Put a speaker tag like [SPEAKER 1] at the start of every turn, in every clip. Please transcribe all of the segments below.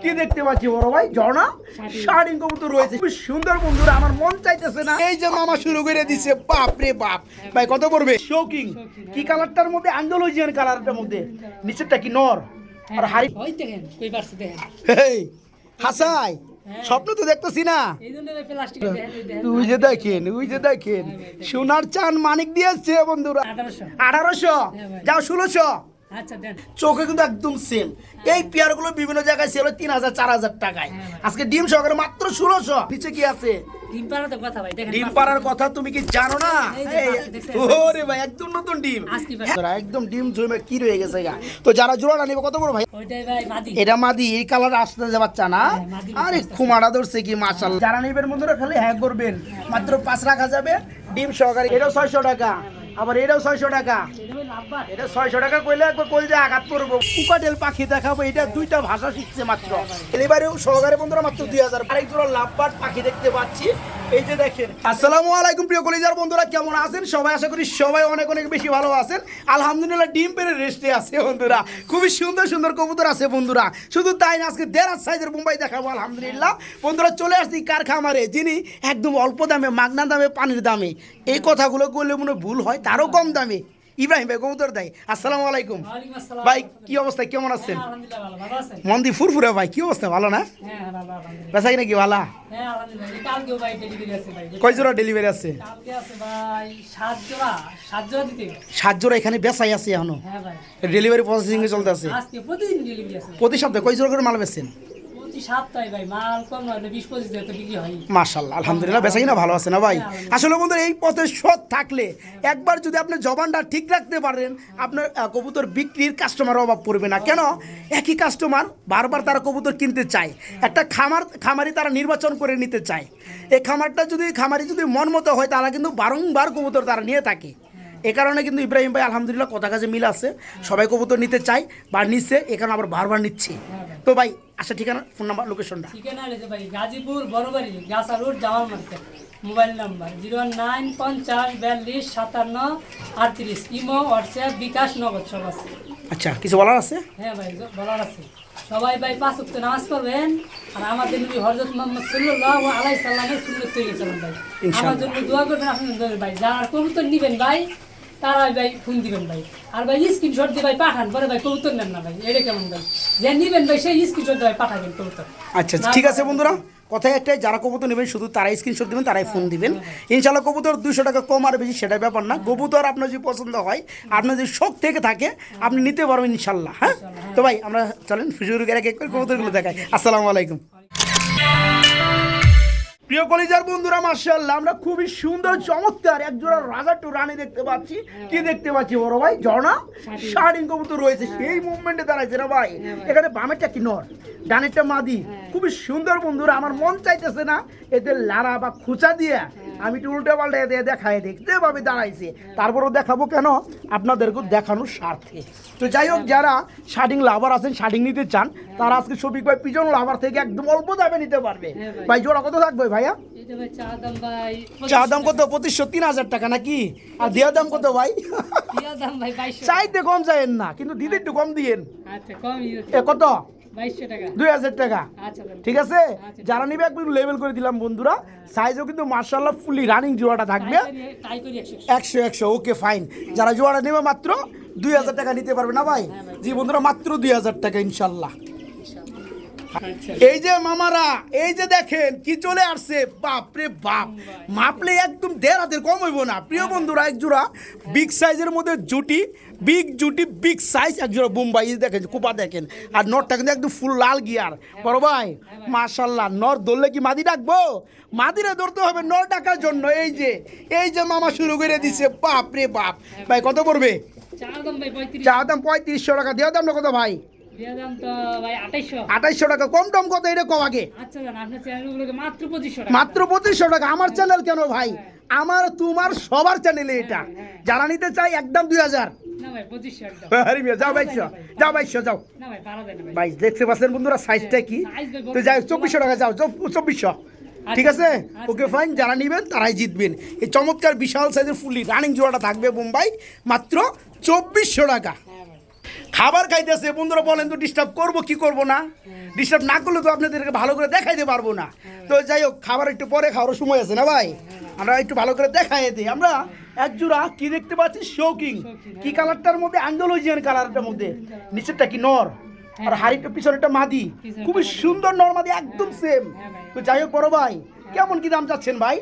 [SPEAKER 1] কি দেখতে পাচ্ছি বড় ভাই ঝর্ণা শাড়িং কবুতর রয়েছে খুব সুন্দর বন্ধুরা আমার মন চাইতেছে না এই যে মামা শুরু করে দিছে বাপ রে বাপ ভাই কত পড়বে শৌকিং কি কালারটার মধ্যে আন্ডালুজিয়ান কালারটার মধ্যে নিচেরটা কি নর আর হাই
[SPEAKER 2] ওই দেখেন কই পারছে দেখেন
[SPEAKER 1] এই হাসাই স্বপ্ন তো দেখতেছি না
[SPEAKER 2] এইজন্য ভাই প্লাস্টিক দেখেন
[SPEAKER 1] ওই যে দেখেন সোনার চান মানিক দিয়েছে বন্ধুরা 1800 যাও 1600
[SPEAKER 2] আচ্ছা দেন
[SPEAKER 1] চোখে কিন্তু একদম সেম এই পেয়ারগুলো বিভিন্ন জায়গায় সেল 3000 4000 টাকায় আজকে ডিম সহকারে মাত্র 1600 নিচে কি আছে
[SPEAKER 2] ডিম পাড়ার তো কথা ভাই দেখেন
[SPEAKER 1] ডিম পাড়ার কথা তুমি কি জানো না
[SPEAKER 2] এই যে পাশে দেখছেন?
[SPEAKER 1] ওরে ভাই একদম নতুন ডিম
[SPEAKER 2] আজকে ভাই
[SPEAKER 1] তোরা একদম ডিম জমে কি রয়ে গেছে গা তো যারা জোড়াটা নিবে কত বড় ভাই
[SPEAKER 2] ওইটাই ভাই মাদি
[SPEAKER 1] এটা মাদি এই কালার আসতে যে বাচ্চা না
[SPEAKER 2] মাদি
[SPEAKER 1] আরে খুমাড়া ধরছে কি মাশাআল্লাহ যারা নিবেন বন্ধুরা খালি হ্যাঁ করবেন মাত্র 5 রাখা যাবে ডিম সহকারে এটাও 600 টাকা আবার এটাও 600 টাকা
[SPEAKER 2] এটা ভাই লাভবার
[SPEAKER 1] এটা 600 টাকা কইলে একবার কলজে আঘাত করবো কুকাটেল পাখি দেখাবো এটা দুইটা ভাষা শিখছে মাত্র এবারেও সহকারে বন্ধুরা মাত্র 2000 আরেক জোড়া লাভবার্ড পাখি দেখতে পাচ্ছি এই যে দেখেন আসসালামু আলাইকুম প্রিয় কলিজার বন্ধুরা কেমন আছেন সবাই আশা করি সবাই অনেক অনেক বেশি ভালো আছেন আলহামদুলিল্লাহ ডিম পেরে রেস্টে আছে বন্ধুরা খুবই সুন্দর সুন্দর কবুতর আছে বন্ধুরা শুধু তাই না আজকে দেড় সাইজের মুম্বাই দেখাবো আলহামদুলিল্লাহ বন্ধুরা চলে আসছি কার খামারে যিনি একদম অল্প দামে মাগনা দামে পানির দামে এই কথাগুলো বললে মনে ভুল হয় তারও কম দামে ইব্রাহিম ভাই কবুতর দেয় আসসালামু আলাইকুম
[SPEAKER 2] ওয়ালাইকুম আসসালাম
[SPEAKER 1] ভাই কি অবস্থা কেমন আছেন
[SPEAKER 2] আলহামদুলিল্লাহ ভালো আছেন
[SPEAKER 1] মন্দি ফুরফুরে ভাই কি অবস্থা ভালো না
[SPEAKER 2] হ্যাঁ ভালো আলহামদুলিল্লাহ
[SPEAKER 1] বেচা কিনা কি ভালো
[SPEAKER 2] হ্যাঁ আলহামদুলিল্লাহ কালকেও ভাই ডেলিভারি আছে ভাই
[SPEAKER 1] কয় জোড়া ডেলিভারি আছে
[SPEAKER 2] কালকে আছে ভাই 7 জোড়া দিতে
[SPEAKER 1] 7 জোড়া এখানে বেচাই আছে এখনো
[SPEAKER 2] হ্যাঁ ভাই
[SPEAKER 1] ডেলিভারি প্রসেসিং এ চলতে আছে
[SPEAKER 2] আজকে প্রতিদিন ডেলিভারি আছে
[SPEAKER 1] প্রতি সপ্তাহে কয় জোড়া করে মাল বেচছেন
[SPEAKER 2] প্রতি সপ্তাহে ভাই মাল কম হলে 20-25 দিন তো বিক্রি হয়
[SPEAKER 1] মাশাআল্লাহ আলহামদুলিল্লাহ বেচা কিনা ভালো আছে না ভাই আসলে বন্ধুরা এই পথে সৎ থাকলে একবার যদি আপনি জবানটা ঠিক রাখতে পারেন আপনার কবুতর বিক্রির কাস্টমার অভাব পড়বে না কেন একই কাস্টমার বারবার তারা কবুতর কিনতে চায় একটা খামারি তারা নির্বাচন করে নিতে চায় এই খামারি যদি মন মতো হয় তারা কিন্তু বারংবার কবুতর তারা নিয়ে থাকে এ কারণে কিন্তু ইব্রাহিম ভাই আলহামদুলিল্লাহ কথা কাজে মিল আছে সবাই কবুতর নিতে চায় বা নিচ্ছে এ কারণে আবার বারবার নিচ্ছে তো ভাই আচ্ছা ঠিকানা ফোন নাম্বার লোকেশনটা
[SPEAKER 2] ঠিকানা রয়েছে ভাই Gazipur Barabari Gacha road Jamal market mobile number 095505758 imo WhatsApp bKash Nagad সব আছে
[SPEAKER 1] আচ্ছা কিছু বলার আছে
[SPEAKER 2] হ্যাঁ ভাই বলার আছে সবাই ভাই 5 ওয়াক্ত নামাজ পড়বেন আর আমাদের নবী হযরত মুহাম্মদ সাল্লাল্লাহু আলাইহি সাল্লামের সুন্নাত তৈরি করেন ভাই আমার জন্য দোয়া করবেন আপনাদের ভাই যারা কবুতর নেবেন ভাই তারা ভাই ফোন দিবেন ভাই আর ভাই স্ক্রিনশট দিয়ে ভাই পাঠান পরে ভাই কবুতর নেন না ভাই এটা কেমন ভাই যে নেবেন ভাই সেই স্ক্রিনশট দিয়ে ভাই পাঠাবেন কবুতর
[SPEAKER 1] আচ্ছা ঠিক আছে বন্ধুরা কথায় একটাই যারা কবুতর নেবেন শুধু তারাই স্ক্রিনশট দেবেন তারাই ফোন দিবেন ইনশাআল্লাহ কবুতর 200 টাকা কম আর বেশি সেটা ব্যাপার না কবুতর আপনার যদি পছন্দ হয় আপনার যদি শখ থেকে থাকে আপনি নিতে পারবেন ইনশাআল্লাহ হ্যাঁ তো ভাই আমরা চলেন ফিজুরুর এক এক করে কবুতরগুলো দেখাই আসসালামু আলাইকুম প্রিয় কলিজার বন্ধুরা মাশাআল্লাহ আমরা খুবই সুন্দর চমৎকার এক জোড়া রাজা টু রানী দেখতে পাচ্ছি কি দেখতে পাচ্ছি বড় ভাই ঝর্ণা শাড়িং কবুতর রয়েছে সেই মুভমেন্টে দাঁড়াইছে না ভাই এখানে বামেরটা কি নর ডানেরটা মাদি খুবই সুন্দর বন্ধুরা আমার মন চাইতেছে না এদের লারা বা খুঁচা দিয়ে আমি একটু উল্টে পাল্টে দিয়ে দেখাই দেখতে পাবে দাঁড়াইছে তারপরও দেখাবো কেন আপনাদেরকে দেখানোর স্বার্থে তো যাই হোক যারা শাড়িং লাভার আছেন শাড়িং নিতে চান তারা আজকে শফিক ভাই পিজন লাভার থেকে একদম অল্প দামে নিতে পারবে ভাই জোড়া কত থাকবে ভাইয়া
[SPEAKER 2] এটা ভাই চা দাম ভাই
[SPEAKER 1] চা দাম কত 2500-3000 টাকা নাকি আর দেওয়ার দাম কত ভাই
[SPEAKER 2] দিয়া দাম ভাই 2200
[SPEAKER 1] চাইতে কম চাইেন না কিন্তু দিতে একটু কম দিয়েন
[SPEAKER 2] আচ্ছা কমই
[SPEAKER 1] এ কত
[SPEAKER 2] 2200 টাকা
[SPEAKER 1] 2000 টাকা
[SPEAKER 2] আচ্ছা দেন
[SPEAKER 1] ঠিক আছে যারা নিবে একটু লেভেল করে দিলাম বন্ধুরা সাইজও কিন্তু মাশাআল্লাহ ফুলি রানিং জোড়াটা থাকবে
[SPEAKER 2] তাই করি
[SPEAKER 1] 100 ওকে ফাইন যারা জোড়াটা নেবে মাত্র 2000 টাকা নিতে পারবে না ভাই জি বন্ধুরা মাত্র 2000 টাকা ইনশাআল্লাহ এই যে মামারা এই যে দেখেন কি চলে আসছে বাপ রে বাপ মাপলে একদম দেড় হাতের কম হইব না প্রিয় বন্ধুরা এক জোড়া বিগ সাইজের মধ্যে জুটি বিগ সাইজ এক জোড়া বোম্বাই দেখেন কুপা দেখেন আর নরটা কিন্তু একদম ফুল লাল গিয়ার বড় ভাই মাশাআল্লাহ নর ধরলে কি মাদি ডাকবো মাদিরে ধরতে হবে নর ডাকার জন্য এই যে মামা শুরু করে দিছে বাপ রে বাপ ভাই কত পড়বে
[SPEAKER 2] চা দাম ভাই 35
[SPEAKER 1] চা দাম 3500 টাকা দেওয়া দাম না কত ভাই
[SPEAKER 2] দিয়া দাম তো ভাই 2800
[SPEAKER 1] 2800 টাকা কম টম কত এটা কম আগে
[SPEAKER 2] আচ্ছা জান আপনার চ্যানেলগুলোকে মাত্র 2500 টাকা
[SPEAKER 1] মাত্র 2500 টাকা আমার চ্যানেল কেন ভাই আমার তোমার সবার চ্যানেলে এটা যারা নিতে চাই একদম 2000
[SPEAKER 2] না ভাই 2500 একদম
[SPEAKER 1] আরে মিয়া যাও 2200 যাও
[SPEAKER 2] না ভাই পারা দেন ভাই
[SPEAKER 1] ভাই দেখতে পাচ্ছেন বন্ধুরা সাইজটা কি তো যাই 2400 টাকা যাও 2400 ঠিক আছে ওকে ফাইন যারা নেবেন তারাই জিতবেন এই চমৎকার বিশাল সাইজের ফুলি রানিং জোড়াটা থাকবে বোম্বাই মাত্র 2400 টাকা খাবার খাইতেছে বন্ধুরা, বলেন তো ডিস্টার্ব করবো কি করব না? ডিস্টার্ব না করলে তো আপনাদেরকে ভালো করে দেখাইতে পারবো না। তো যাই হোক, খাবার একটু পরে খাওয়ার সময় আছে না ভাই, আমরা একটু ভালো করে দেখাই দিই। আমরা এক জোড়া কি দেখতে পাচ্ছি, শৌকিং। কি কালারটার মধ্যে? আন্ডালুজিয়ান কালারটার মধ্যে। নিচেরটা কি নর, আর হাড়িটা পিছনেরটা মাদি। খুবই সুন্দর নর মাদি, একদম সেম। তো যাই হোক বড় ভাই, কেমন কি দাম চাচ্ছেন ভাই?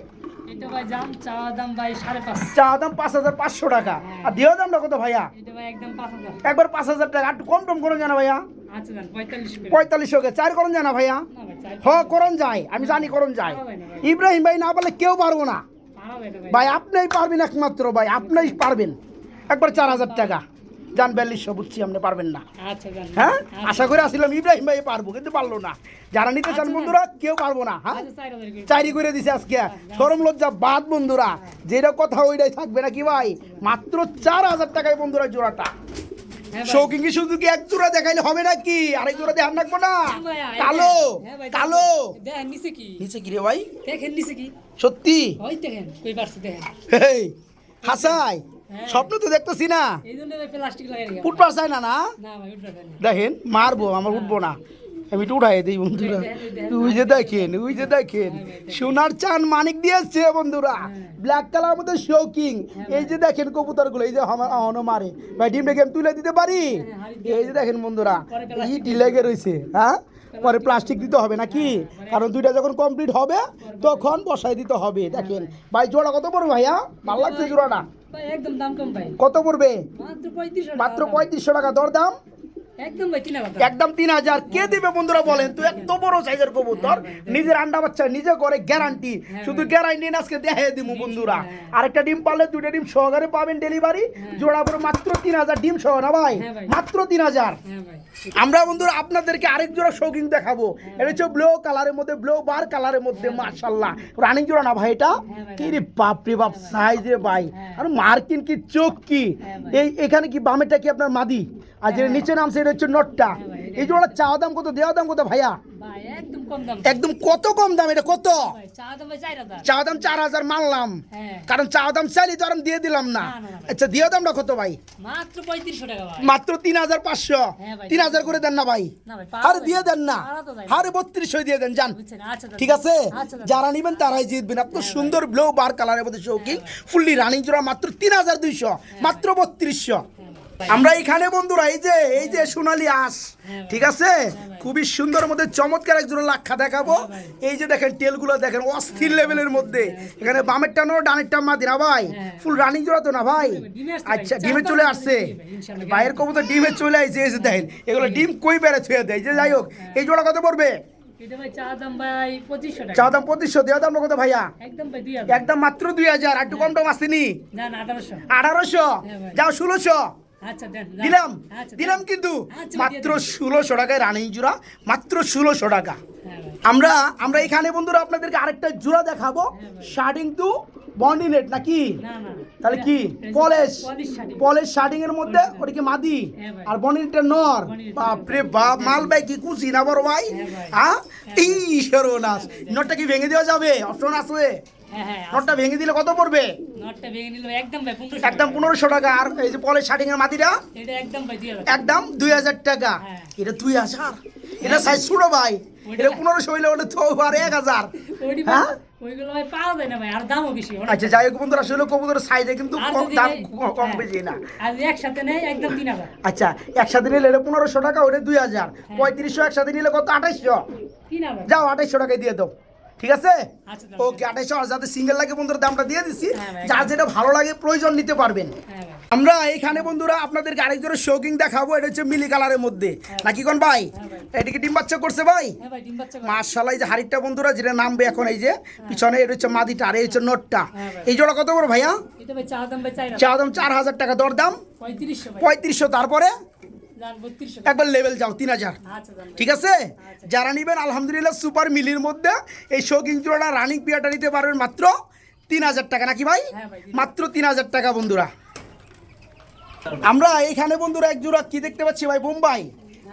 [SPEAKER 2] এটা ভাই চাওয়া দাম ভাই 5.5।
[SPEAKER 1] চা দাম 5,500 টাকা। আর দেওয়া দামটা কত ভাইয়া?
[SPEAKER 2] এটা ভাই একদম 5,000।
[SPEAKER 1] একবার 5,000 টাকা। একটু কম টম করুন জানা ভাইয়া।
[SPEAKER 2] আচ্ছা দেন 45 করে।
[SPEAKER 1] 4500 চার করুন জানা ভাইয়া।
[SPEAKER 2] না ভাই চাই
[SPEAKER 1] হ করুন যায়, আমি জানি করুন যায়। ইব্রাহিম ভাই না বলে কেউ পারবো না
[SPEAKER 2] পারাবে না ভাই।
[SPEAKER 1] ভাই, আপনিই পারবেন একমাত্র ভাই, আপনিই পারবেন। একবার 4,000 টাকা জান, 4200 বুঝছি আপনি পারবেন না।
[SPEAKER 2] আচ্ছা দেন।
[SPEAKER 1] হ্যাঁ, আশা করে আসছিলাম ইব্রাহিম ভাই পারবো, কিন্তু পারলো না। যারা নিতে চান বন্ধুরা, কেউ পারবো না। হ্যাঁ,
[SPEAKER 2] আচ্ছা 4000 করে।
[SPEAKER 1] চাইরি করে দিছে আজকে। শরম লজ্জা বাদ বন্ধুরা, যেটা কথা ওইটাই থাকবে নাকি ভাই? মাত্র 4,000 টাকায় বন্ধুরা জোড়াটা।
[SPEAKER 2] হ্যাঁ ভাই।
[SPEAKER 1] শৌকিং কি শুধু কি এক জোড়া দেখাইলে হবে নাকি? আরেক জোড়া দেখান রাখবো না?
[SPEAKER 2] হ্যাঁ ভাই,
[SPEAKER 1] কালো
[SPEAKER 2] হ্যাঁ ভাই,
[SPEAKER 1] কালো
[SPEAKER 2] দেখেন নিচে কি?
[SPEAKER 1] নিচে কি রে ভাই?
[SPEAKER 2] দেখেন নিচে কি?
[SPEAKER 1] সত্যি?
[SPEAKER 2] ওই দেখেন কই পারছে দেখেন।
[SPEAKER 1] হেই হাসাই,
[SPEAKER 2] হ্যাঁ।
[SPEAKER 1] স্বপ্ন তো দেখতেছি না।
[SPEAKER 2] এই জন্য ভাই প্লাস্টিক লাগাই রেখে।
[SPEAKER 1] উঠবা চাই না না?
[SPEAKER 2] না ভাই উঠবে না।
[SPEAKER 1] দেখেন মারবো, আমার উঠবো না। আমি একটু উঠাই দিই বন্ধুরা। ওই যে দেখেন, ওই যে দেখেন, সোনার চান মানিক দিয়েছে বন্ধুরা। ব্ল্যাক কালার মধ্যে শৌকিং। এই যে দেখেন কবুতরগুলো, এই যে আমার মারে ভাই, ডিমটা কি আমি তুলে দিতে পারি? এই যে দেখেন বন্ধুরা, এই লেগে রয়েছে। হ্যাঁ, পরে প্লাস্টিক দিতে হবে নাকি? কারণ দুইটা যখন কমপ্লিট হবে তখন বসাই দিতে হবে। দেখেন ভাই, জোড়া কত পড়বে ভাইয়া? ভালো লাগছে জোড়াটা?
[SPEAKER 2] ভাই একদম দাম কম ভাই।
[SPEAKER 1] কত পড়বে?
[SPEAKER 2] মাত্র 3500
[SPEAKER 1] মাত্র 3500 টাকা দর দাম।
[SPEAKER 2] একদম ভাই 3000।
[SPEAKER 1] একদম 3000। কে দিবে বন্ধুরা বলেন তো? এত বড় সাইজের কবুতর, নিজের আন্ডা বাচ্চা নিজে করে, গ্যারান্টি। শুধু গ্যারান্টি না, আজকে দেখাই দিব বন্ধুরা। আরেকটা ডিম পারলে 2টা ডিম সহকারে পাবেন ডেলিভারি। জোড়া পড়ে মাত্র 3000, ডিম সহ না ভাই? মাত্র 3000।
[SPEAKER 2] হ্যাঁ ভাই।
[SPEAKER 1] আমরা বন্ধুরা আপনাদেরকে আরেক জোড়া শৌকিং দেখাবো। এটা হচ্ছে ব্লু কালারের মধ্যে, ব্লু বার কালারের মধ্যে। মাশাআল্লাহ, রানিং জোড়া না ভাই এটা? কি রে বাপ রে বাপ, সাইজ রে ভাই, আর মার্কিন কি চোখ কি! এই এখানে কি বামেটা কি আপনার মাদি, আর যেটা নিচে নামছে এটা হচ্ছে নটটা। এই জোড়া চাওয়া দাম কত, দেওয়া দাম কত ভাইয়া?
[SPEAKER 2] ভাই একদম কম দাম।
[SPEAKER 1] একদম কত কম দাম? এটা কত?
[SPEAKER 2] ভাই চাওয়া দাম ভাই 4000।
[SPEAKER 1] চাওয়া দাম 4000 মানলাম,
[SPEAKER 2] হ্যাঁ।
[SPEAKER 1] কারণ চাওয়া দাম চাইলে তো আর আমি দিয়ে দিলাম না।
[SPEAKER 2] না, না, না।
[SPEAKER 1] আচ্ছা, দেওয়া দামটা কত ভাই?
[SPEAKER 2] মাত্র 3500 টাকা ভাই।
[SPEAKER 1] মাত্র 3500।
[SPEAKER 2] হ্যাঁ ভাই।
[SPEAKER 1] 3000 করে দেন না ভাই?
[SPEAKER 2] না ভাই,
[SPEAKER 1] আরে দিয়ে দেন না,
[SPEAKER 2] পারা তো যায় না।
[SPEAKER 1] আরে 3200 দিয়ে দেন যান।
[SPEAKER 2] বুঝছেন? আচ্ছা দাদা।
[SPEAKER 1] ঠিক আছে,
[SPEAKER 2] আচ্ছা দাদা।
[SPEAKER 1] যারা নিবেন তারাই জিতবেন। এত সুন্দর ব্লু বার কালারের মধ্যে শৌকিং, ফুললি রানিং জোড়া মাত্র 3200, মাত্র 3200। আমরা এখানে বন্ধুরা এই যে সোনালী আঁশ, ঠিক আছে, খুবই সুন্দর মধ্যে চমৎকার এক জোড়া লাক্ষা দেখাবো। এই যে দেখেন টেলগুলো দেখেন, অস্থির লেভেলের মধ্যে। এখানে বামেরটা নো, ডানেরটা মাদি না ভাই? ফুল রানিং জোড়া তো না ভাই? আচ্ছা, ডিমে চলে আসছে ভাইয়ের কবুতর, ডিমে চলে আসছে। এই যে দেখেন, এগুলো ডিম কই বেড়ে ছুঁয়ে দেয়। যে যাই হোক, এই জোড়া কত পড়বে?
[SPEAKER 2] এটা ভাই চাওয়া দাম ভাই 2500 টাকা।
[SPEAKER 1] চা দাম 2500, দেওয়া দাম কত ভাইয়া?
[SPEAKER 2] একদম ভাই 2000।
[SPEAKER 1] একদম মাত্র 2000। আর একটু কম টম আসেনি?
[SPEAKER 2] না না 1800।
[SPEAKER 1] 1800, যাও 1600
[SPEAKER 2] আচ্ছা দেন।
[SPEAKER 1] দিলাম,
[SPEAKER 2] আচ্ছা,
[SPEAKER 1] দিলাম কিন্তু
[SPEAKER 2] আচ্ছা,
[SPEAKER 1] মাত্র
[SPEAKER 2] দিয়ে
[SPEAKER 1] 1600 টাকায় রানিং জোড়া, মাত্র 1600 টাকা।
[SPEAKER 2] হ্যাঁ ভাই।
[SPEAKER 1] আমরা এখানে বন্ধুরা আপনাদেরকে আরেকটা জোড়া দেখাবো, শার্টিং টু বন্ডিনেট নাকি?
[SPEAKER 2] না না।
[SPEAKER 1] তাহলে কি?
[SPEAKER 2] এটা
[SPEAKER 1] পলিশ,
[SPEAKER 2] পলিশ শাড়ি।
[SPEAKER 1] পলিশ শার্টিং এর মধ্যে ওটা কি মাদি,
[SPEAKER 2] হ্যাঁ ভাই।
[SPEAKER 1] আর বন্ডিনেটটা নর।
[SPEAKER 2] বন্ডিনেট।
[SPEAKER 1] বাপ রে বাপ, মাল ভাই কি খুশি না বড় ভাই?
[SPEAKER 2] হ্যাঁ ভাই।
[SPEAKER 1] হ্যাঁ, এই সর্বনাশ। নটটা কি ভেঙে দেওয়া যাবে? অপশন আছে?
[SPEAKER 2] হ্যাঁ হ্যাঁ।
[SPEAKER 1] নটটা ভেঙে দিলে কত পড়বে?
[SPEAKER 2] নটটা ভেঙে নিল একদম ভাই 1500।
[SPEAKER 1] একদম 1500 টাকা। আর এই যে পলিশ শার্টিং এর মাদিটা
[SPEAKER 2] এটা একদম ভাই 2000।
[SPEAKER 1] একদম 2000 টাকা।
[SPEAKER 2] হ্যাঁ।
[SPEAKER 1] এটা 2000, এটা সাইজ ছোট ভাই। এটা 1500 হইলে ওটা তো আর 1000।
[SPEAKER 2] ওইটি
[SPEAKER 1] হ্যাঁ?
[SPEAKER 2] ওইগুলো ভাই পাওয়া যায় না ভাই, আর দামও বেশি অনেক।
[SPEAKER 1] আচ্ছা, যাই হোক বন্ধুরা, আসলে কবুতরের সাইজে কিন্তু
[SPEAKER 2] আর যদি
[SPEAKER 1] দাম
[SPEAKER 2] ভাই-
[SPEAKER 1] কম
[SPEAKER 2] হ্যাঁ।
[SPEAKER 1] বেশি না।
[SPEAKER 2] আর যদি একসাথে নেই একদম 3000।
[SPEAKER 1] আচ্ছা, একসাথে নিলে এটা 1500 টাকা, ওটা 2000। 3500 একসাথে নিলে কত? 2800।
[SPEAKER 2] 3000।
[SPEAKER 1] যাও 2800 টাকায় দিয়ে দাও, ঠিক আছে?
[SPEAKER 2] আচ্ছা দাদা।
[SPEAKER 1] ওকে, 2800। আর যাতে সিঙ্গেল লাগে বন্ধুরা, দামটা দিয়ে দিচ্ছি।
[SPEAKER 2] হ্যাঁ ভাই।
[SPEAKER 1] যার যেটা ভালো লাগে প্রয়োজন নিতে পারবেন।
[SPEAKER 2] হ্যাঁ ভাই।
[SPEAKER 1] আমরা এইখানে বন্ধুরা আপনাদেরকে আরেক জোড়া শৌকিং দেখাবো। এটা হচ্ছে মিলি কালারের মধ্যে নাকি কোন ভাই? এটা কি ডিম বাচ্চা করছে ভাই?
[SPEAKER 2] হ্যাঁ ভাই ডিম বাচ্চা করে।
[SPEAKER 1] মাশাআল্লাহ, এই যে হাড়িটা বন্ধুরা যেটা নামবে এখন, এই যে পিছনে এটা হচ্ছে মাদিটা, আর এই হচ্ছে নটটা।
[SPEAKER 2] হ্যাঁ ভাই।
[SPEAKER 1] এই জোড়া কত বড় ভাইয়া?
[SPEAKER 2] এটা ভাই চাওয়া দাম ভাই 4000।
[SPEAKER 1] চা দাম 4000 টাকা, দর দাম
[SPEAKER 2] 3500 ভাই।
[SPEAKER 1] 3500। তারপরে
[SPEAKER 2] জান 3200।
[SPEAKER 1] একবার লেভেল যাও 3000,
[SPEAKER 2] আচ্ছা জান।
[SPEAKER 1] ঠিক আছে? যারা নিবেন আলহামদুলিল্লাহ সুপার মিলির মধ্যে এই শৌকিং জোড়াটা রানিং পিয়াটা নিতে পারবেন মাত্র 3000 টাকা নাকি ভাই?
[SPEAKER 2] হ্যাঁ ভাই।
[SPEAKER 1] মাত্র 3000 টাকা বন্ধুরা। আমরা এইখানে বন্ধুরা এক জোড়া কি দেখতে পাচ্ছি ভাই? বোম্বাই।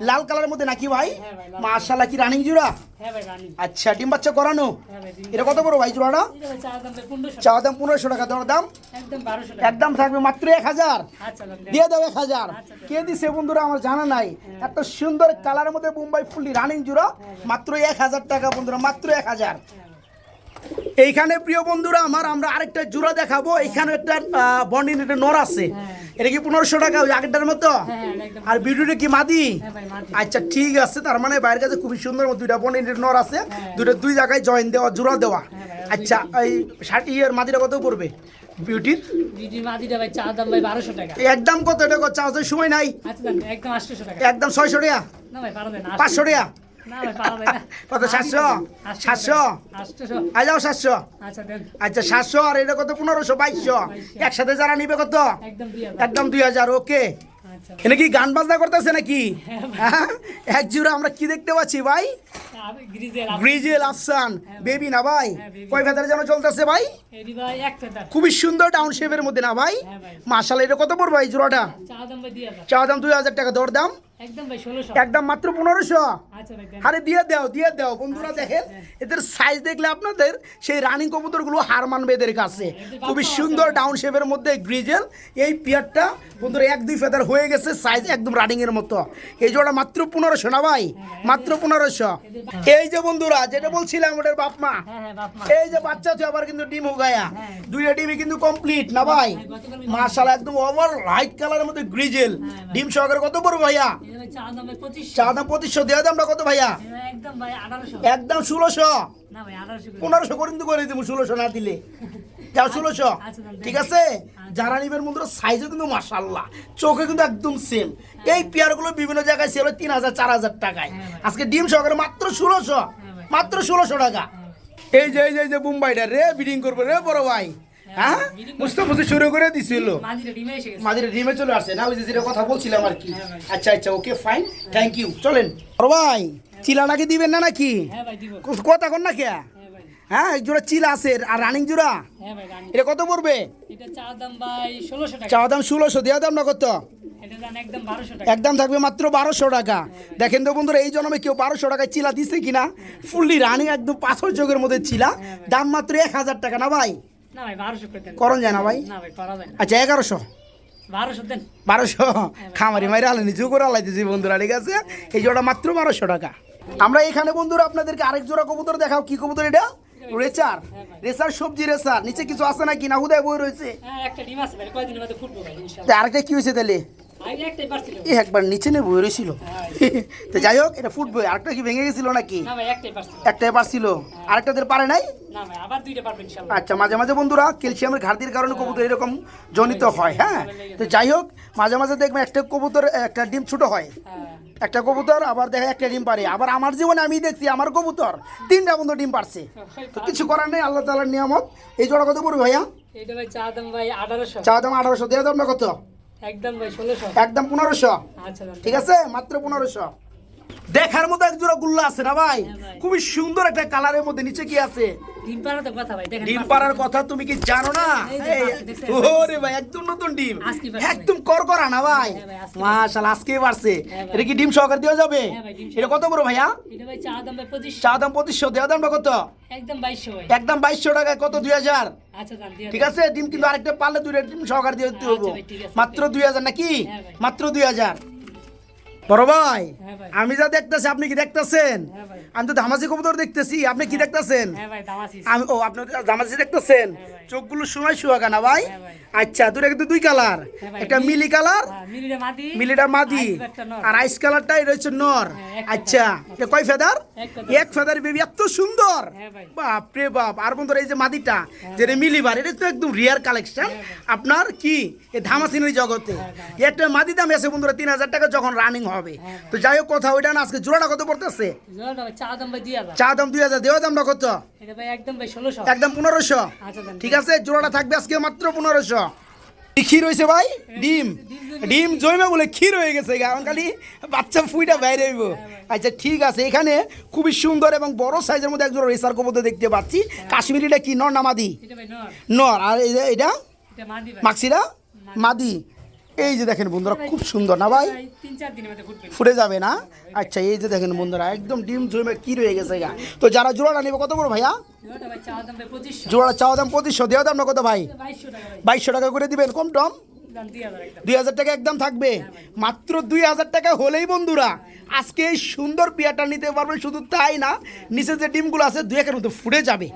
[SPEAKER 1] লাল কালারের মধ্যে নাকি ভাই?
[SPEAKER 2] হ্যাঁ ভাই, লাল।
[SPEAKER 1] মাশাআল্লাহ, কি রানিং জোড়া?
[SPEAKER 2] হ্যাঁ ভাই রানি।
[SPEAKER 1] আচ্ছা, ডিম বাচ্চা করানো।
[SPEAKER 2] হ্যাঁ ভাই ডিম।
[SPEAKER 1] এটা কত বড় ভাই জোড়াটা?
[SPEAKER 2] এটা ভাই চাওয়া দাম ভাই 1500
[SPEAKER 1] চাওয়া দাম 1500 টাকা, দর দাম
[SPEAKER 2] একদম 1200 টাকা।
[SPEAKER 1] একদম থাকবে মাত্র 1000।
[SPEAKER 2] আচ্ছা দাম দেন।
[SPEAKER 1] দিয়ে দাও 1000। কে দিছে বন্ধুরা আমার জানা নাই। এত সুন্দর কালারের মধ্যে বোম্বাই ফুললি রানিং জোড়া মাত্র 1000 টাকা বন্ধুরা, মাত্র 1000। এইখানে প্রিয় বন্ধুরা আমার, আমরা আরেকটা জোড়া দেখাবো। এখানে একটা বন্ডিন একটা নর আছে, এটা কি 1500 টাকা ওই আগেরটার মতো?
[SPEAKER 2] হ্যাঁ একদম।
[SPEAKER 1] আর ভিডিওটা কি মাদি?
[SPEAKER 2] হ্যাঁ ভাই মাটি।
[SPEAKER 1] আচ্ছা ঠিক আছে, তার মানে বাইরের কাছে খুবই সুন্দর দুইটা বন্ডিন নর আছে, দুইটা দুই জায়গায় জয়েন দেওয়া, জোড়া দেওয়া। আচ্ছা, এই 60 ইয়ার মাদিটা কত পড়বে বিউটির?
[SPEAKER 2] বিডি মাটিটা ভাই চাওয়া দাম ভাই 1200 টাকা।
[SPEAKER 1] একদম কত এটা চাওয়ার সময় নাই?
[SPEAKER 2] আচ্ছা দাম একদম 800 টাকা।
[SPEAKER 1] একদম 600 টাকা,
[SPEAKER 2] না ভাই পারা দেন।
[SPEAKER 1] 500 টাকা,
[SPEAKER 2] না ভাই পারা দেন না।
[SPEAKER 1] কত 700? 700
[SPEAKER 2] 800।
[SPEAKER 1] আ যাও 700।
[SPEAKER 2] আচ্ছা দেন।
[SPEAKER 1] আচ্ছা 700, আর এটা কত 1500 2200, একসাথে যারা নিবে কত?
[SPEAKER 2] একদম 2000।
[SPEAKER 1] একদম 2000। ওকে,
[SPEAKER 2] আচ্ছা।
[SPEAKER 1] এনে কি গান বাজনা করতেছে নাকি? হ্যাঁ, এক জোড়া আমরা কি দেখতে পাচ্ছি ভাই?
[SPEAKER 2] আমি গ্রিজেল
[SPEAKER 1] গ্রিজেল আফসান বেবি না ভাই? কয় ফেদার যেন চলতেছে ভাই?
[SPEAKER 2] এডি ভাই এক ফেদার।
[SPEAKER 1] খুবই সুন্দর ডাউন শেপের মধ্যে না ভাই?
[SPEAKER 2] হ্যাঁ ভাই।
[SPEAKER 1] মাশাআল্লাহ, এটা কত পড়বে এই জোড়াটা?
[SPEAKER 2] চাওয়া দাম ভাই 2000।
[SPEAKER 1] চাওয়া দাম 2000 টাকা, দর দাম
[SPEAKER 2] একদম ভাই 1600।
[SPEAKER 1] একদম মাত্র 1500।
[SPEAKER 2] আচ্ছা ভাই দেন।
[SPEAKER 1] আরে দিয়ে দাও বন্ধুরা, দেখেন এদের সাইজ দেখলে আপনাদের সেই রানিং কবুতরগুলো হার মানবে এদের কাছে। খুবই সুন্দর ডাউন শেপের মধ্যে গ্রিজেল এই পিয়ারটা বন্ধুরা, 1-2 ফেদার হয়ে গেছে, সাইজ একদম রানিং এর মতো। এই জোড়া মাত্র 1500 না ভাই? মাত্র 1500। এই যে বন্ধুরা যেটা বলছিলাম ওটার বাপ মা,
[SPEAKER 2] হ্যাঁ হ্যাঁ বাপ মা।
[SPEAKER 1] এই যে বাচ্চা তো আবার কিন্তু ডিম হোগায়া, দুইটা ডিমই কিন্তু কমপ্লিট না ভাই? মাশাআল্লাহ, একদম ওভার লাইট কালারের মধ্যে গ্রিজেল ডিম সহকারে কত পড়বে ভাইয়া?
[SPEAKER 2] এটা ভাই চাওয়া দাম ভাই 2500।
[SPEAKER 1] চা দাম 2500, দেওয়া দামটা কত ভাইয়া?
[SPEAKER 2] এটা একদম ভাই 1800।
[SPEAKER 1] একদম 1600।
[SPEAKER 2] না ভাই 1800 করে।
[SPEAKER 1] 1500 কিন্তু করে দিব, 1600 না দিলে যাও 1600।
[SPEAKER 2] আচ্ছা, তাহলে
[SPEAKER 1] ঠিক আছে, যারা নিবেন বন্ধুরা সাইজও কিন্তু মাশাআল্লাহ, চোখে কিন্তু একদম সেম। এই পেয়ারগুলো বিভিন্ন জায়গায় সেল হয় 3000 4000 টাকায়, আজকে ডিম সহকারে মাত্র 1600, মাত্র 1600 টাকা। এই যে মুম্বাইটা রে বিডিং করবে রে বড় ভাই, হ্যাঁ মুস্তাফি শুরু করে দিছিল,
[SPEAKER 2] মাঝিটা ডিমে এসে গেছে।
[SPEAKER 1] মাঝে ডিমে চলে আসে না, ওই যে যেটা কথা বলছিলাম আর কি। আচ্ছা ওকে ফাইন, থ্যাংক ইউ। চলেন বড় ভাই, চিলা নাকি দিবেন না নাকি?
[SPEAKER 2] হ্যাঁ ভাই দিব।
[SPEAKER 1] কথা কন না কে?
[SPEAKER 2] হ্যাঁ ভাই।
[SPEAKER 1] হ্যাঁ, এক জোড়া চিলা আছে আর রানিং জোড়া,
[SPEAKER 2] হ্যাঁ ভাই রানি।
[SPEAKER 1] এটা কত পড়বে?
[SPEAKER 2] এটা চাওয়া দাম ভাই 1600 টাকা।
[SPEAKER 1] চাওয়া দাম 1600, দেওয়া দাম না কত?
[SPEAKER 2] এটা দাম একদম 1200 টাকা।
[SPEAKER 1] একদম থাকবে মাত্র 1200 টাকা। দেখেন তো বন্ধুরা, এই জন্মে কেউ 1200 টাকায় চিলা দিছে কিনা? ফুললি রানিং একদম পাথর যোগের মধ্যে চিলা, দাম মাত্র 1000 টাকা না ভাই?
[SPEAKER 2] না ভাই 1200 করে দেন।
[SPEAKER 1] করণ যায় না ভাই?
[SPEAKER 2] না ভাই করা যায় না।
[SPEAKER 1] আচ্ছা 1100,
[SPEAKER 2] 1200 দেন।
[SPEAKER 1] 1200 খামারি মাইরা আলেনি, জুগোর আলাইতেছি বন্ধুরা, ঠিক আছে? এই জোড়া মাত্র 1200 টাকা। আমরা এখানে বন্ধুরা আপনাদেরকে আরেক জোড়া কবুতর দেখাও। কি কবুতর এটা? রেসার, রেসার সবজি রেসার। নিচে কিছু আছে নাকি না হুদায় বই রয়েছে?
[SPEAKER 2] হ্যাঁ একটা ডিম আছে ভাই, কয়দিনের মধ্যে ফুটবো ভাই ইনশাআল্লাহ।
[SPEAKER 1] আরেকটা কি হয়েছে তাহলে?
[SPEAKER 2] আগে একটাই পারছিল।
[SPEAKER 1] একবার নিচে নিয়ে বই রয়েছিল, তো যাই হোক এটা ফুটবই। আরেকটা কি ভেঙে গেছিল নাকি?
[SPEAKER 2] না ভাই একটাই পারছিল।
[SPEAKER 1] একটাই পারছিল, আরেকটাদের পারে নাই?
[SPEAKER 2] না ভাই আবার দুইটা পারবে ইনশাআল্লাহ।
[SPEAKER 1] আচ্ছা, মাঝে মাঝে বন্ধুরা ক্যালসিয়ামের ঘাটতির কারণে কবুতর এরকম জনিত হয়। হ্যাঁ, তো যাই হোক মাঝে মাঝে দেখবেন একটা কবুতর একটা ডিম ছোট হয়,
[SPEAKER 2] হ্যাঁ।
[SPEAKER 1] একটা কবুতর আবার দেখা একটা ডিম পারে। আবার আমার জীবনে আমি দেখছি আমার কবুতর 3টা বন্ধু ডিম পারছে। তো কিছু করার নেই, আল্লাহ তাআলার নিয়ামত। এই জোড়া কত পড়বে ভাইয়া?
[SPEAKER 2] এটা ভাই চাওয়া দাম ভাই 1800।
[SPEAKER 1] চা দাম 1800, দেওয়া দাম না কত?
[SPEAKER 2] একদম ভাই 1600।
[SPEAKER 1] একদম 1500।
[SPEAKER 2] আচ্ছা দাম।
[SPEAKER 1] ঠিক আছে, মাত্র 1500। দেখার মতো এক জোড়া গুল্লা আছে না ভাই?
[SPEAKER 2] হ্যাঁ ভাই।
[SPEAKER 1] খুবই সুন্দর একটা কালারের মধ্যে। নিচে কি আছে?
[SPEAKER 2] ডিম পাড়া তো কথা ভাই দেখেন।
[SPEAKER 1] ডিম পাড়ার কথা তুমি কি জানো না?
[SPEAKER 2] এই যে পারছে, দেখছেন?
[SPEAKER 1] ওরে ভাই, একদম নতুন ডিম,
[SPEAKER 2] আজকে পারছে
[SPEAKER 1] একদম করকরা না ভাই?
[SPEAKER 2] হ্যাঁ ভাই, আজকে
[SPEAKER 1] মাশাআল্লাহ, আজকে পারছে।
[SPEAKER 2] হ্যাঁ ভাই।
[SPEAKER 1] এটা কি ডিম সহকারে দেওয়া যাবে?
[SPEAKER 2] হ্যাঁ ভাই, ডিম
[SPEAKER 1] এটা কত বড় ভাইয়া?
[SPEAKER 2] এটা ভাই চাওয়া দাম ভাই 2500।
[SPEAKER 1] চা দাম 2500, দেওয়া দামটা কত?
[SPEAKER 2] একদম 2200 ভাই।
[SPEAKER 1] একদম 2200 টাকায় কত? 2000।
[SPEAKER 2] আচ্ছা দাম দিয়ে।
[SPEAKER 1] ঠিক আছে, ডিম কিন্তু আরেকটা পারলে দুইটা ডিম সহকারে দিয়ে দিতে হবে।
[SPEAKER 2] আচ্ছা ভাই, ঠিক আছে।
[SPEAKER 1] মাত্র 2000 নাকি?
[SPEAKER 2] হ্যাঁ ভাই।
[SPEAKER 1] মাত্র 2000। বড় ভাই,
[SPEAKER 2] হ্যাঁ ভাই।
[SPEAKER 1] আমি যা দেখতেছি আপনি কি দেখতেছেন?
[SPEAKER 2] হ্যাঁ ভাই।
[SPEAKER 1] আমি তো ধামাসি কবুতর দেখতেছি, আপনি কি দেখতেছেন?
[SPEAKER 2] হ্যাঁ ভাই দামাসিস।
[SPEAKER 1] আমি আপনি ধামাসি দেখতেছেন?
[SPEAKER 2] হ্যাঁ ভাই।
[SPEAKER 1] চোখগুলো সময় সুহাগা না ভাই?
[SPEAKER 2] হ্যাঁ ভাই।
[SPEAKER 1] আচ্ছা, দুটো কিন্তু 2 কালার,
[SPEAKER 2] হ্যাঁ ভাই।
[SPEAKER 1] একটা মিলি কালার,
[SPEAKER 2] হ্যাঁ মিলিটা মাদি।
[SPEAKER 1] মিলিটা মাদি,
[SPEAKER 2] আইস একটা নর।
[SPEAKER 1] আর আইস কালারটাই রয়েছে নর।
[SPEAKER 2] হ্যাঁ, এক
[SPEAKER 1] আচ্ছা, এটা কয় ফেদার?
[SPEAKER 2] এক ফেদার।
[SPEAKER 1] এক ফেদার বেবি, এত সুন্দর।
[SPEAKER 2] হ্যাঁ ভাই।
[SPEAKER 1] বাপ রে বাপ। আর বন্ধুরা এই যে মাদিটা যেটা মিলিবার, এটা তো একদম রিয়ার কালেকশন আপনার কি এই ধামাসিনের জগতে। একটা মাদি দাম আছে বন্ধুরা 3000 টাকা যখন রানিং হবে। তো যাই হোক কথা ওইটা না, আজকে জোড়াটা কত পড়তেছে?
[SPEAKER 2] জোড়াটা ভাই চাওয়া দাম ভাই 2000।
[SPEAKER 1] চা দাম 2000, দেওয়া দামটা কত?
[SPEAKER 2] এটা ভাই একদম ভাই 1600।
[SPEAKER 1] একদম 1500।
[SPEAKER 2] আচ্ছা দাম।
[SPEAKER 1] ঠিক আছে, জোড়াটা থাকবে আজকে মাত্র 1500। কি ক্ষীর হয়েছে ভাই? ডিম ডিম জমে বলে ক্ষীর হয়ে গেছে, কারণ খালি বাচ্চা ফুইটা বাইরে হইব। আচ্ছা ঠিক আছে, এখানে খুবই সুন্দর এবং বড় সাইজের মধ্যে একজন রেসার কবুতর দেখতে পাচ্ছি। কাশ্মীরিটা কি নর না মাদি?
[SPEAKER 2] এটা ভাই নর।
[SPEAKER 1] নর। আর এটা
[SPEAKER 2] এটা মাদি ভাই।
[SPEAKER 1] মাক্সিরা মাদি। এই যে দেখেন বন্ধুরা খুব সুন্দর না ভাই,
[SPEAKER 2] 3-4 দিনের মধ্যে ফুটবে।
[SPEAKER 1] ফুটে যাবে না? আচ্ছা এই যে দেখেন বন্ধুরা একদম ডিম জমে কি রয়ে গেছে গা। তো যারা জোড়াটা নেবে কত করে ভাইয়া?
[SPEAKER 2] জোড়াটা ভাই চাওয়া দাম ভাই 2500।
[SPEAKER 1] জোড়া চাওয়া দাম 2500, দেওয়া দাম না কত ভাই?
[SPEAKER 2] 2200 টাকা ভাই।
[SPEAKER 1] 2200 টাকা করে দিবেন, কম টম?
[SPEAKER 2] দাম 2000 একদম।
[SPEAKER 1] 2000 টাকা একদম থাকবে, মাত্র 2000 টাকা হলেই বন্ধুরা আজকে এই সুন্দর পেয়ারটা নিতে পারবেন। শুধু তাই না, নিচে যে ডিমগুলো আছে 2-1 মতো ফুটে যাবে।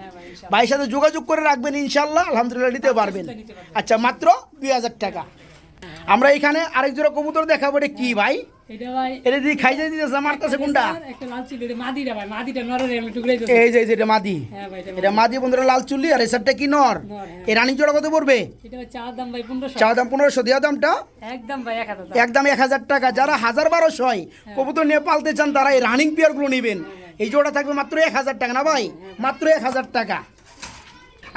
[SPEAKER 1] ভাইয়ের সাথে যোগাযোগ করে রাখবেন, ইনশাল্লাহ আলহামদুলিল্লাহ নিতে পারবেন। আচ্ছা মাত্র 2000 টাকা। আমরা এখানে আরেক জোড়া কবুতর দেখাবো, এটা কি ভাই?
[SPEAKER 2] এটা ভাই
[SPEAKER 1] এটা দিয়ে খাই যাই দিতেছে, মারতেছে কোনটা?
[SPEAKER 2] একটা লাল চিলি, এটা মাদিটা ভাই, মাদিটা নরের আমি টুকরাই দিছি।
[SPEAKER 1] এই যে এটা মাদি,
[SPEAKER 2] হ্যাঁ ভাই
[SPEAKER 1] এটা মাদি বন্ধুরা, লাল চুল্লি। আর এসারটা কি নর? এই রানিং জোড়া কত পড়বে?
[SPEAKER 2] এটা ভাই চাওয়া দাম ভাই 1500।
[SPEAKER 1] চাওয়া দাম 1500, দেওয়া দামটা
[SPEAKER 2] একদম ভাই 1000 টাকা।
[SPEAKER 1] একদম 1000 টাকা। যারা 1200 হয় কবুতর নিয়ে পালতে চান তারা এই রানিং পেয়ারগুলো নেবেন। এই জোড়া থাকবে মাত্র 1000 টাকা না ভাই? মাত্র 1000 টাকা।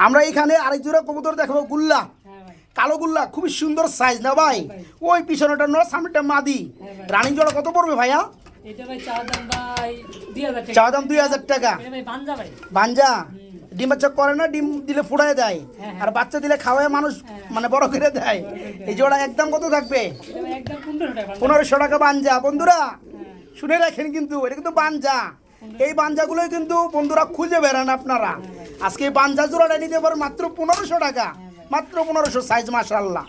[SPEAKER 1] আমরা এখানে আরেক জোড়া কবুতর দেখাবো, গুল্লা,
[SPEAKER 2] হ্যাঁ ভাই।
[SPEAKER 1] কালো গুল্লা, খুবই সুন্দর সাইজ না ভাই? ওই পিছনেটা নর, সামনেটা মাদি। রানিং জোড়া কত পড়বে ভাইয়া?
[SPEAKER 2] এটা ভাই চাওয়া দাম ভাই 2000 টাকা।
[SPEAKER 1] চাওয়া দাম 2000 টাকা।
[SPEAKER 2] এটা ভাই বানজা ভাই।
[SPEAKER 1] বাঞ্জা ডিম বাচ্চা করে না, ডিম দিলে ফুটায় দেয়,
[SPEAKER 2] হ্যাঁ।
[SPEAKER 1] আর বাচ্চা দিলে খাওয়ায় মানুষ মানে বড় করে দেয়। এই জোড়া একদম কত থাকবে?
[SPEAKER 2] এটা ভাই একদম 1500 টাকা।
[SPEAKER 1] 1500 টাকা বাঞ্জা। বন্ধুরা শুনে রাখেন কিন্তু, এটা কিন্তু বাঞ্জা। এই বাঞ্জাগুলোই কিন্তু বন্ধুরা খুঁজে বেড়ান আপনারা। আজকে এই বাঞ্জা জোড়াটা নিতে পারেন মাত্র 1500 টাকা, মাত্র 1500। সাইজ মাশাআল্লাহ।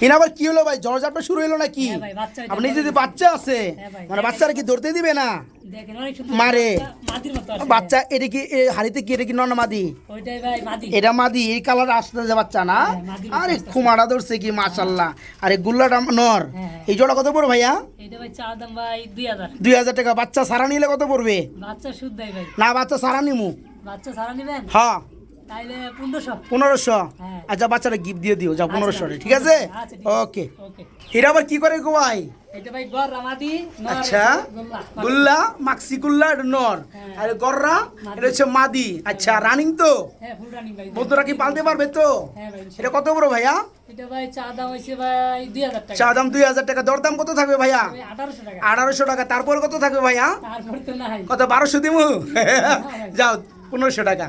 [SPEAKER 1] এনা আবার কি হলো ভাই, জলজাপটা শুরু হলো নাকি?
[SPEAKER 2] হ্যাঁ ভাই, বাচ্চা
[SPEAKER 1] আপনি যদি বাচ্চা আছে
[SPEAKER 2] ভাই।
[SPEAKER 1] মানে বাচ্চারা কি ধরতে দিবে না?
[SPEAKER 2] দেখেন অনেক সুন্দর
[SPEAKER 1] মারে।
[SPEAKER 2] মাদির মতো আছে।
[SPEAKER 1] বাচ্চা এটা কি হাড়িতে কি, এটা কি নর না মাদি?
[SPEAKER 2] ওইটাই ভাই মাদি।
[SPEAKER 1] এটা মাদি, এই কালার আসতে যে বাচ্চা না?
[SPEAKER 2] মাদির
[SPEAKER 1] আরে খুমাড়া ধরছে কি মাশাআল্লাহ। আরে গুল্লাটা নর।
[SPEAKER 2] হ্যাঁ।
[SPEAKER 1] এই জোড়া কত পড়বে ভাইয়া?
[SPEAKER 2] এটা ভাই চাওয়া দাম ভাই 2000।
[SPEAKER 1] 2000 টাকা। বাচ্চা সারা নিলে কত পড়বে?
[SPEAKER 2] বাচ্চা সুদ দেয় ভাই।
[SPEAKER 1] না বাচ্চা সারা নিমু।
[SPEAKER 2] বাচ্চা সারা নেবেন
[SPEAKER 1] হ্যাঁ
[SPEAKER 2] তাইলে 1500।
[SPEAKER 1] 1500।
[SPEAKER 2] হ্যাঁ।
[SPEAKER 1] আচ্ছা বাচ্চাটা গিফট দিয়ে দিও, যা 1500 ঠিক আছে?
[SPEAKER 2] আচ্ছা, ঠিক আছে।
[SPEAKER 1] ওকে।
[SPEAKER 2] ওকে।
[SPEAKER 1] এটা আবার কি করে গো ভাই?
[SPEAKER 2] এটা ভাই গররা মাদি, নর
[SPEAKER 1] আচ্ছা
[SPEAKER 2] গোল্লা।
[SPEAKER 1] গুল্লা, মাক্সি গুল্লা, এটা নর।
[SPEAKER 2] হ্যাঁ।
[SPEAKER 1] আর গররা এটা হচ্ছে মাদি। আচ্ছা রানিং তো
[SPEAKER 2] হ্যাঁ ফুল রানিং ভাই।
[SPEAKER 1] বন্ধুরা কি পালতে পারবে তো?
[SPEAKER 2] হ্যাঁ ভাই।
[SPEAKER 1] এটা কত বড় ভাইয়া?
[SPEAKER 2] এটা ভাই চা দাম হইছে ভাই 2000 টাকা।
[SPEAKER 1] চা দাম 2000 টাকা। দরদাম কত থাকবে ভাইয়া?
[SPEAKER 2] ভাই 1800 টাকা।
[SPEAKER 1] 1800 টাকা। তারপর কত থাকবে ভাইয়া?
[SPEAKER 2] তারপর তো নাই।
[SPEAKER 1] কত? 1200 দিমু? যাও 1500 টাকা।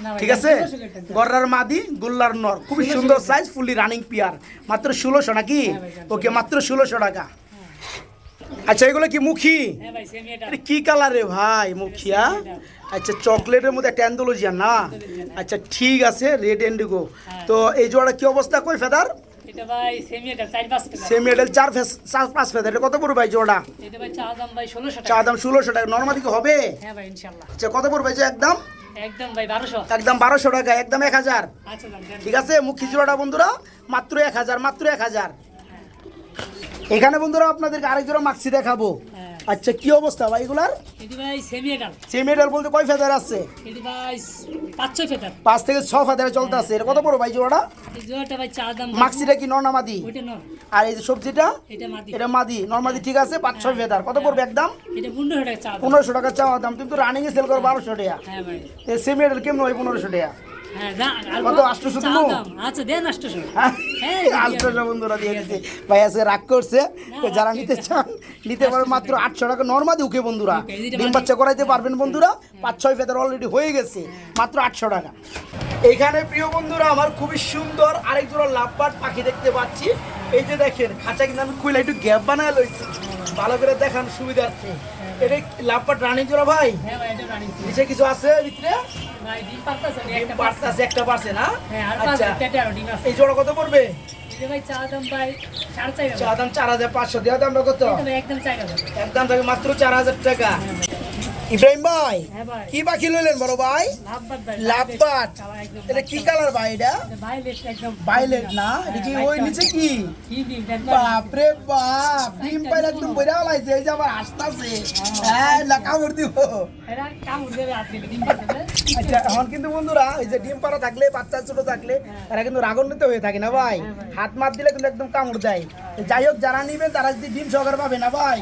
[SPEAKER 2] না ভাই,
[SPEAKER 1] ঠিক আছে?
[SPEAKER 2] 1500 টাকা।
[SPEAKER 1] গররার মাদি, গুল্লার নর, খুবই সুন্দর সাইজ, ফুলি রানিং পিয়ার। মাত্র 1600 নাকি?
[SPEAKER 2] হ্যাঁ ভাই,
[SPEAKER 1] ওকে মাত্র 1600 টাকা। আচ্ছা এগুলো কি মুখী?
[SPEAKER 2] হ্যাঁ ভাই সেমি এটা।
[SPEAKER 1] এটা কি কালার রে ভাই? মুখিয়া। আচ্ছা চকলেটের মধ্যে একটা অ্যান্ডোলজিয়ান না? আচ্ছা ঠিক আছে, রেড ইন্ডিগো। তো এই জোড়া কি অবস্থা, কই ফেদার?
[SPEAKER 2] এটা ভাই সেমি এটা 4-5 টাকা।
[SPEAKER 1] সেমি এডেল 4-5 ফেদার। এটা কত পড়বে ভাই জোড়া?
[SPEAKER 2] এটা ভাই চা দাম ভাই 1600
[SPEAKER 1] চা
[SPEAKER 2] টাকা।
[SPEAKER 1] দাম 1600 টাকা। নরমালি কি হবে?
[SPEAKER 2] হ্যাঁ ভাই ইনশাআল্লাহ।
[SPEAKER 1] আচ্ছা কত পড়বে যে একদম?
[SPEAKER 2] একদম ভাই 1200।
[SPEAKER 1] একদম 1200 টাকা, একদম 1000।
[SPEAKER 2] আচ্ছা দাম দেন।
[SPEAKER 1] ঠিক আছে, মুখী জোড়াটা বন্ধুরা মাত্র 1000, মাত্র 1000। এখানে বন্ধুরা আপনাদেরকে আরেক জোড়া মাক্সি দেখাবো।
[SPEAKER 2] হ্যাঁ।
[SPEAKER 1] আচ্ছা কি অবস্থা ভাই এগুলার?
[SPEAKER 2] এটা ভাই সেমি এটা।
[SPEAKER 1] সেমি এডেল বলতে কয় ফেদার আছে?
[SPEAKER 2] এটা ভাই 5-6 ফেদার।
[SPEAKER 1] 5 থেকে 6 ফেদারে চলতে আছে। এটা কত পড়বে ভাই জোড়াটা?
[SPEAKER 2] এই জোড়াটা ভাই চা দাম ভাই-
[SPEAKER 1] মাক্সিটা কি নর না মাদি?
[SPEAKER 2] ওইটা নর,
[SPEAKER 1] আর এই যে সবজিটা
[SPEAKER 2] এটা মাদি।
[SPEAKER 1] এটা মাদি, নরমাদি। ঠিক আছে, 5-6 ফেদার। কত পড়বে একদম?
[SPEAKER 2] এটা 1500 টাকা চা দাম।
[SPEAKER 1] 1500 টাকা চাওয়া দাম, কিন্তু রানিং এ সেল করো 1200 টাকা।
[SPEAKER 2] হ্যাঁ ভাই।
[SPEAKER 1] এই সেমি এডেল কেমন হয় 1500 টাকা?
[SPEAKER 2] হ্যাঁ দা আর
[SPEAKER 1] কত? 800
[SPEAKER 2] চা
[SPEAKER 1] দিবো?
[SPEAKER 2] দাম। আচ্ছা দেন 800।
[SPEAKER 1] হ্যাঁ,
[SPEAKER 2] হ্যাঁ,
[SPEAKER 1] আটশোটা বন্ধুরা দিয়ে দিচ্ছে ভাই। আজকে রাগ করছে, তো যারা নিতে চান নিতে পারবেন মাত্র 800 টাকা। নরমাদি উকে বন্ধুরা,
[SPEAKER 2] ওকে, এই যে
[SPEAKER 1] ডিম বাচ্চা করাইতে পারবেন বন্ধুরা। 5-6 ফেদার অলরেডি হয়ে গেছে, মাত্র 800 টাকা। এইখানে প্রিয় বন্ধুরা আমার খুবই সুন্দর আরেক জোড়া লাভবার্ড পাখি দেখতে পাচ্ছি। এই যে দেখেন, খাঁচা কিন্তু আমি খুলে একটু গ্যাপ বানায় লইছি, ভালো করে দেখান সুবিধার্থে। এটা লাভবার্ড রানিং জোড়া ভাই?
[SPEAKER 2] হ্যাঁ ভাই এটা রানিং।
[SPEAKER 1] নিচে কিছু আছে ভিতরে?
[SPEAKER 2] ভাই ডিম পারতাছে
[SPEAKER 1] ডিম
[SPEAKER 2] একটা
[SPEAKER 1] পারছে আছে, একটা পারছে না?
[SPEAKER 2] হ্যাঁ আর
[SPEAKER 1] আচ্ছা,
[SPEAKER 2] পাঁচটা আর ডিম আছে।
[SPEAKER 1] এই জোড়া কত পড়বে?
[SPEAKER 2] এটা ভাই চা দাম ভাই 4.5
[SPEAKER 1] চা দাম 4500, দেওয়া দাম কত?
[SPEAKER 2] এটা ভাই একদম 4000।
[SPEAKER 1] একদম থাকে মাত্র 4000 টাকা। ইব্রাহিম ভাই
[SPEAKER 2] হ্যাঁ ভাই।
[SPEAKER 1] কি পাখি লইলেন বড় ভাই?
[SPEAKER 2] লাভবাদ ভাই।
[SPEAKER 1] লাভবার্ড।
[SPEAKER 2] কালার একদম।
[SPEAKER 1] এটা কি কালার ভাই? এটা
[SPEAKER 2] এটা ভাইলেট একদম।
[SPEAKER 1] ভায়োলেট না? এটা কি ওই নিচে কি?
[SPEAKER 2] কি ডিম দেন?
[SPEAKER 1] বাপ রে বাপ, ডিম পাইলে একদম বইরা লাইছে। এই যে আবার আসতাছে, হ্যাঁ লাকামুর দিব।
[SPEAKER 2] এরা কামড় দেবে আর দিবে ডিম পারতাছে।
[SPEAKER 1] আচ্ছা এখন কিন্তু বন্ধুরা এই যে ডিম পাড়া থাকলে, বাচ্চা ছোট থাকলে তারা কিন্তু রাগান্বিত হয়ে থাকে না ভাই? হাত মার দিলে কিন্তু একদম কামড় দেয়। তো যাই হোক, যারা নিবেন তারা যদি ডিম সহকারে পাবে না ভাই?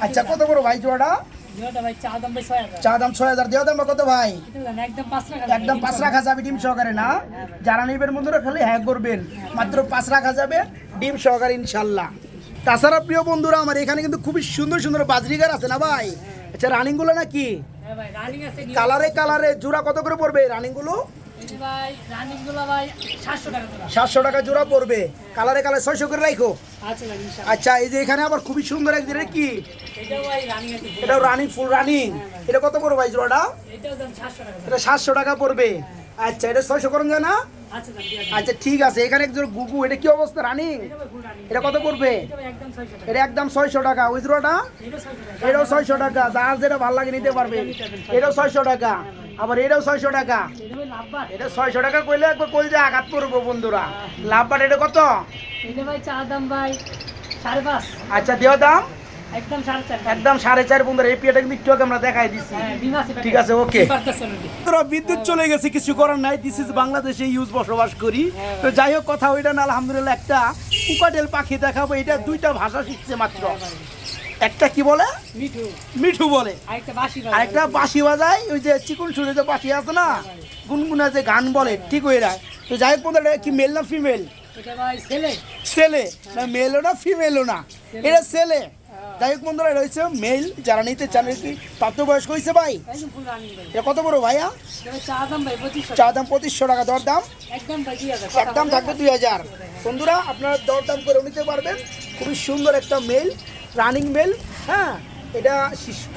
[SPEAKER 1] আচ্ছা কত বড় ভাই জোড়া?
[SPEAKER 2] জোড়াটা ভাই চা দাম ভাই 6000।
[SPEAKER 1] চা দাম 6000, দেওয়া দাম কত ভাই?
[SPEAKER 2] এটা দেন একদম 5 টাকা।
[SPEAKER 1] একদম 5 রাখা যাবে ডিম সহকারে না? যারা নিবেন বন্ধুরা খালি হ্যাঁ করবেন, মাত্র 5 রাখা যাবে ডিম সহকারে ইনশাল্লাহ। তাছাড়া প্রিয় বন্ধুরা আমার এখানে কিন্তু খুবই সুন্দর সুন্দর বাজরিগার আছে না ভাই? আচ্ছা রানিং গুলো নাকি?
[SPEAKER 2] হ্যাঁ ভাই রানিং আছে।
[SPEAKER 1] কালারে কালারে জোড়া কত করে পড়বে রানিং গুলো?
[SPEAKER 2] এই যে ভাই রানিং গুলো ভাই 700 টাকা জোড়া।
[SPEAKER 1] 700 টাকা জোড়া পড়বে, কালারে কালার 600 করে রাখো।
[SPEAKER 2] আচ্ছা ভাই ইনশাআল্লাহ।
[SPEAKER 1] আচ্ছা এই যে এখানে আবার খুবই সুন্দর এক জিনিস কি,
[SPEAKER 2] এটা ভাই রানিং আছে।
[SPEAKER 1] এটা রানিং, ফুল রানিং। এটা কত পড়বে ভাই জোড়াটা?
[SPEAKER 2] এটাও দাম 700 টাকা।
[SPEAKER 1] এটা 700 টাকা পড়বে। আচ্ছা এটা 600 করুন যায় না?
[SPEAKER 2] আচ্ছা দাম দিয়া।
[SPEAKER 1] আচ্ছা ঠিক আছে, এখানে একজন গুগু, এটা কি অবস্থা রানিং?
[SPEAKER 2] এটা ভাই ফুল রানিং।
[SPEAKER 1] এটা কত পড়বে?
[SPEAKER 2] এটা ভাই একদম 600 টাকা।
[SPEAKER 1] এটা একদম 600 টাকা। ওই জোড়াটা
[SPEAKER 2] এটা 600 টাকা।
[SPEAKER 1] এটাও 600 টাকা, যার যেটা ভালো লাগে নিতে পারবে। এটাও 600 টাকা, আবার এটাও 600 টাকা।
[SPEAKER 2] এটা ভাই লাভবার।
[SPEAKER 1] এটা 600 টাকা কইলে একবার কইলে আঘাত করবো বন্ধুরা। লাভবার এটা কত?
[SPEAKER 2] এটা ভাই চা দাম ভাই 5.5।
[SPEAKER 1] আচ্ছা দেও দাম
[SPEAKER 2] একদম 4.5।
[SPEAKER 1] একদম 4.5 বন্ধুরা। এই পিয়াটা কিন্তু একটু আগে আমরা দেখাই দিচ্ছি।
[SPEAKER 2] হ্যাঁ ডিম আছে।
[SPEAKER 1] ঠিক আছে, ওকে।
[SPEAKER 2] পারতেছ অলরেডি।
[SPEAKER 1] তোরা বিদ্যুৎ চলে গেছে, কিছু করার নাই। দিস ইজ বাংলাদেশে ইউজ বসবাস করি। তো যাই হোক, কথা ওইটা না, আলহামদুলিল্লাহ একটা কুকাটেল পাখি দেখাবো। এটা দুইটা ভাষা শিখছে মাত্র। একটা কি বলে?
[SPEAKER 2] মিঠু।
[SPEAKER 1] মিঠু বলে,
[SPEAKER 2] আরেকটা বাঁশি বাজায়।
[SPEAKER 1] আরেকটা বাঁশি বাজায়। ওই যে চিকন সুরে যে পাখি আছে না, গুনগুনা যে গান বলে, ঠিক ওই রায়। তো যাই হোক বন্ধুরা, এটা কি মেল না ফিমেল?
[SPEAKER 2] এটা ভাই ছেলে।
[SPEAKER 1] ছেলে না, মেলও না ফিমেলও না, এটা ছেলে। যাই হোক বন্ধুরা, এটা হচ্ছে মেল। যারা নিতে চান, কি প্রাপ্তবয়স্ক হয়েছে ভাই?
[SPEAKER 2] একদম ফুল রানিং ভাই।
[SPEAKER 1] এটা কত বড় ভাইয়া?
[SPEAKER 2] এটা ভাই চা দাম ভাই 2500
[SPEAKER 1] চা
[SPEAKER 2] টাকা।
[SPEAKER 1] দাম 2500 টাকা, দর দাম
[SPEAKER 2] একদম ভাই 2000।
[SPEAKER 1] একদম থাকবে 2000। বন্ধুরা আপনারা দরদাম করে নিতে পারবেন। খুবই সুন্দর একটা মেল, রানিং মেল। হ্যাঁ, এটা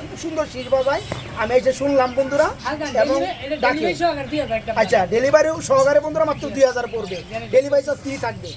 [SPEAKER 1] খুব সুন্দর শীষ বাজায়। আমি এসে শুনলাম বন্ধুরা, এবং
[SPEAKER 2] এটা
[SPEAKER 1] ডাকে।
[SPEAKER 2] ডেলিভারি সহকারে দিয়ে দাও একদম।
[SPEAKER 1] আচ্ছা ডেলিভারি সহকারে বন্ধুরা মাত্র 2000 পড়বে। ডেলিভারি চার্জ ফ্রি থাকবে।